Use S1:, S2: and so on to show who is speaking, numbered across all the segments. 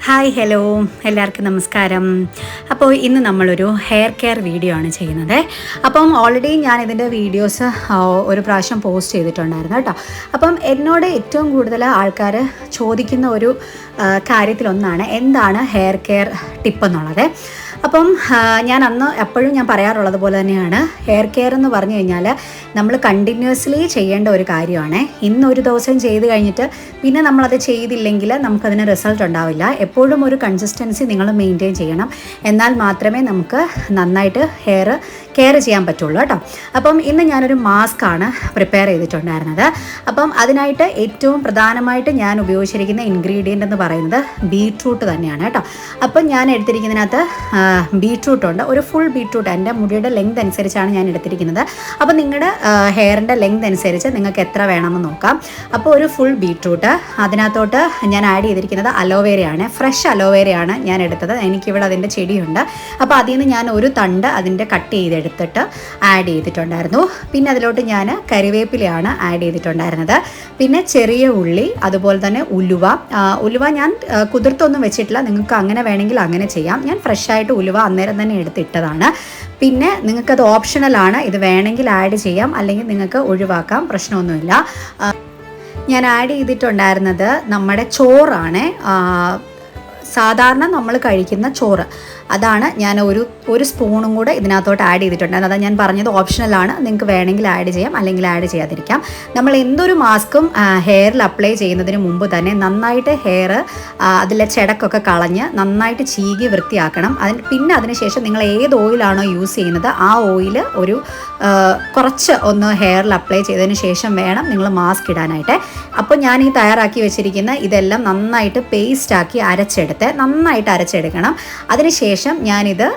S1: Hi hello എല്ലാവർക്കും നമസ്കാരം. അപ്പോൾ ഇന്ന് നമ്മളൊരു ഹെയർ കെയർ വീഡിയോ ആണ് ചെയ്യുന്നത്. അപ്പം ഓൾറെഡി ഞാൻ ഇതിൻ്റെ വീഡിയോസ് ഒരു പ്രാവശ്യം പോസ്റ്റ് ചെയ്തിട്ടുണ്ടായിരുന്നു കേട്ടോ. അപ്പം എന്നോട് ഏറ്റവും കൂടുതൽ ആൾക്കാർ ചോദിക്കുന്ന ഒരു കാര്യത്തിലൊന്നാണ് എന്താണ് ഹെയർ കെയർ ടിപ്പ് എന്നുള്ളത്. അപ്പം ഞാൻ അന്ന് എപ്പോഴും ഞാൻ പറയാറുള്ളത് പോലെ തന്നെയാണ്, ഹെയർ കെയർ എന്ന് പറഞ്ഞു കഴിഞ്ഞാൽ നമ്മൾ കണ്ടിന്യൂസ്ലി ചെയ്യേണ്ട ഒരു കാര്യമാണ്. ഇന്നൊരു ദിവസം ചെയ്ത് കഴിഞ്ഞിട്ട് പിന്നെ നമ്മളത് ചെയ്തില്ലെങ്കിൽ നമുക്കതിന് റിസൾട്ട് ഉണ്ടാവില്ല. എപ്പോഴും ഒരു കൺസിസ്റ്റൻസി നിങ്ങൾ മെയിൻറ്റെയിൻ ചെയ്യണം. എന്നാൽ മാത്രമേ നമുക്ക് നന്നായിട്ട് ഹെയർ കെയർ ചെയ്യാൻ പറ്റുള്ളൂ കേട്ടോ. അപ്പം ഇന്ന് ഞാനൊരു മാസ്ക് ആണ് പ്രിപ്പയർ ചെയ്തിട്ടുണ്ടായിരുന്നത്. അപ്പം അതിനായിട്ട് ഏറ്റവും പ്രധാനമായിട്ട് ഞാൻ ഉപയോഗിച്ചിരിക്കുന്ന ഇൻഗ്രീഡിയൻ്റ് എന്ന് പറയുന്നത് ബീട്രൂട്ട് തന്നെയാണ് കേട്ടോ. അപ്പം ഞാൻ എടുത്തിരിക്കുന്നതിനകത്ത് ബീട്രൂട്ട് ഉണ്ട്, ഒരു ഫുൾ ബീട്രൂട്ട്. എൻ്റെ മുടിയുടെ ലെങ്ത് അനുസരിച്ചാണ് ഞാൻ എടുത്തിരിക്കുന്നത്. അപ്പോൾ നിങ്ങളുടെ ഹെയറിൻ്റെ ലെങ്ത് അനുസരിച്ച് നിങ്ങൾക്ക് എത്ര വേണമെന്ന് നോക്കാം. അപ്പോൾ ഒരു ഫുൾ ബീട്രൂട്ട്, അതിനകത്തോട്ട് ഞാൻ ആഡ് ചെയ്തിരിക്കുന്നത് അലോവേരയാണ്, ഫ്രഷ് അലോവേരയാണ് ഞാൻ എടുത്തത്. എനിക്കിവിടെ അതിൻ്റെ ചെടിയുണ്ട്. അപ്പോൾ അതിൽ നിന്ന് ഞാൻ ഒരു തണ്ട് അതിൻ്റെ കട്ട് ചെയ്തെടുത്തിട്ട് ആഡ് ചെയ്തിട്ടുണ്ടായിരുന്നു. പിന്നെ അതിലോട്ട് ഞാൻ കറിവേപ്പിലയാണ് ആഡ് ചെയ്തിട്ടുണ്ടായിരുന്നത്. പിന്നെ ചെറിയ ഉള്ളി, അതുപോലെ തന്നെ ഉലുവ ഞാൻ കുതിർത്തൊന്നും വെച്ചിട്ടില്ല, നിങ്ങൾക്ക് അങ്ങനെ വേണമെങ്കിൽ അങ്ങനെ ചെയ്യാം. ഞാൻ ഫ്രഷായിട്ട് ഉലുവ അന്നേരം തന്നെ എടുത്തിട്ടതാണ്. പിന്നെ നിങ്ങൾക്കത് ഓപ്ഷണലാണ്, ഇത് വേണമെങ്കിൽ ആഡ് ചെയ്യാം, അല്ലെങ്കിൽ നിങ്ങൾക്ക് ഒഴിവാക്കാം, പ്രശ്നമൊന്നുമില്ല. ഞാൻ ആഡ് ചെയ്തിട്ടുണ്ടായിരുന്നത് നമ്മുടെ ചോറാണ്, സാധാരണ നമ്മൾ കഴിക്കുന്ന ചോറ്. അതാണ് ഞാൻ ഒരു സ്പൂണും കൂടെ ഇതിനകത്തോട്ട് ആഡ് ചെയ്തിട്ടുണ്ട്. അതാണ് ഞാൻ പറഞ്ഞത് ഓപ്ഷണലാണ്, നിങ്ങൾക്ക് വേണമെങ്കിൽ ആഡ് ചെയ്യാം, അല്ലെങ്കിൽ ആഡ് ചെയ്യാതിരിക്കാം. നമ്മൾ എന്തൊരു മാസ്കും ഹെയറിൽ അപ്ലൈ ചെയ്യുന്നതിന് മുമ്പ് തന്നെ നന്നായിട്ട് ഹെയർ അതിലെ ചെടക്കൊക്കെ കളഞ്ഞ് നന്നായിട്ട് ചീകി വൃത്തിയാക്കണം. പിന്നെ അതിനുശേഷം നിങ്ങൾ ഏത് ഓയിലാണോ യൂസ് ചെയ്യുന്നത് ആ ഓയിൽ കുറച്ച് ഒന്ന് ഹെയറിൽ അപ്ലൈ ചെയ്തതിന് ശേഷം വേണം നിങ്ങൾ മാസ്ക് ഇടാനായിട്ട്. അപ്പോൾ ഞാൻ ഈ തയ്യാറാക്കി വെച്ചിരിക്കുന്ന ഇതെല്ലാം നന്നായിട്ട് പേസ്റ്റാക്കി നന്നായിട്ട് അരച്ചെടുക്കണം. അതിനുശേഷം ഞാനിത്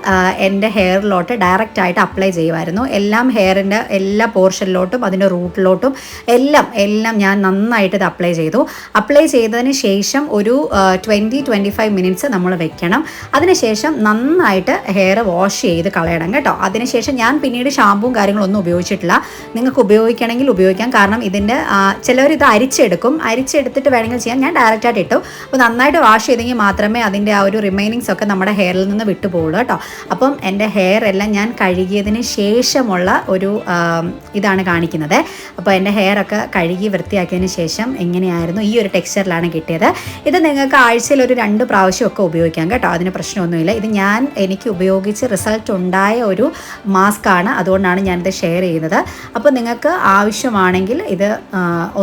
S1: എൻ്റെ ഹെയറിലോട്ട് ഡയറക്റ്റായിട്ട് അപ്ലൈ ചെയ്യുമായിരുന്നു. എല്ലാം ഹെയറിൻ്റെ എല്ലാ പോർഷനിലോട്ടും അതിൻ്റെ റൂട്ടിലോട്ടും എല്ലാം ഞാൻ നന്നായിട്ട് ഇത് അപ്ലൈ ചെയ്തു. അപ്ലൈ ചെയ്തതിന് ശേഷം ഒരു 20-25 മിനിറ്റ്സ് നമ്മൾ വെക്കണം. അതിനുശേഷം നന്നായിട്ട് ഹെയർ വാഷ് ചെയ്ത് കളയണം കേട്ടോ. അതിനുശേഷം ഞാൻ പിന്നീട് ഷാമ്പുവും കാര്യങ്ങളൊന്നും ഉപയോഗിച്ചിട്ടില്ല. നിങ്ങൾക്ക് ഉപയോഗിക്കണമെങ്കിൽ ഉപയോഗിക്കാം. കാരണം ഇതിൻ്റെ ചിലവരിത് അരിച്ചെടുത്തിട്ട് വേണമെങ്കിൽ ചെയ്യാം. ഞാൻ ഡയറക്റ്റായിട്ട് ഇട്ടു. അപ്പോൾ നന്നായിട്ട് വാഷ് ചെയ്തെങ്കിൽ മാത്രമേ അതിൻ്റെ ആ ഒരു റിമൈനിങ്സ് ഒക്കെ നമ്മുടെ ഹെയറിൽ നിന്ന് വിട്ടുപോകുള്ളൂ കേട്ടോ. അപ്പം എൻ്റെ ഹെയർ എല്ലാം ഞാൻ കഴുകിയതിന് ശേഷമുള്ള ഒരു ഇതാണ് കാണിക്കുന്നത്. അപ്പോൾ എൻ്റെ ഹെയർ ഒക്കെ കഴുകി വൃത്തിയാക്കിയതിന് ശേഷം എങ്ങനെയായിരുന്നു, ഈ ഒരു ടെക്സ്ചറിലാണ് കിട്ടിയത്. ഇത് നിങ്ങൾക്ക് ആഴ്ചയിൽ ഒരു 2 പ്രാവശ്യമൊക്കെ ഉപയോഗിക്കാം കേട്ടോ, അതിന് പ്രശ്നമൊന്നുമില്ല. ഇത് എനിക്ക് ഉപയോഗിച്ച് റിസൾട്ട് ഉണ്ടായ ഒരു മാസ്ക് ആണ്, അതുകൊണ്ടാണ് ഞാനിത് ഷെയർ ചെയ്യുന്നത്. അപ്പോൾ നിങ്ങൾക്ക് ആവശ്യമാണെങ്കിൽ ഇത്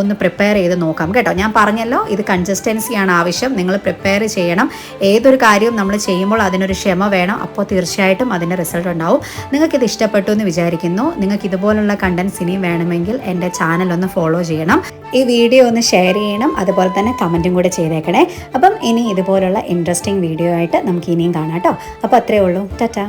S1: ഒന്ന് പ്രിപ്പയർ ചെയ്ത് നോക്കാം കേട്ടോ. ഞാൻ പറഞ്ഞല്ലോ, ഇത് കൺസിസ്റ്റൻസിയാണ് ആവശ്യം, നിങ്ങൾ പ്രിപ്പയർ ചെയ്യണം. ഏതൊരു കാര്യവും നമ്മൾ ചെയ്യുമ്പോൾ അതിനൊരു ക്ഷമ വേണം. അപ്പോൾ തീർച്ചയായിട്ടും അതിൻ്റെ റിസൾട്ട് ഉണ്ടാവും. നിങ്ങൾക്കിത് ഇഷ്ടപ്പെട്ടു എന്ന് വിചാരിക്കുന്നു. നിങ്ങൾക്ക് ഇതുപോലുള്ള കണ്ടൻസ് ഇനിയും വേണമെങ്കിൽ എൻ്റെ ചാനൽ ഒന്ന് ഫോളോ ചെയ്യണം, ഈ വീഡിയോ ഒന്ന് ഷെയർ ചെയ്യണം, അതുപോലെ തന്നെ കമൻറ്റും കൂടെ ചെയ്തേക്കണേ. അപ്പം ഇനി ഇതുപോലുള്ള ഇൻട്രസ്റ്റിംഗ് വീഡിയോ ആയിട്ട് നമുക്ക് ഇനിയും കാണാം കേട്ടോ. അപ്പോൾ അത്രയേ ഉള്ളൂ. ടാറ്റാ.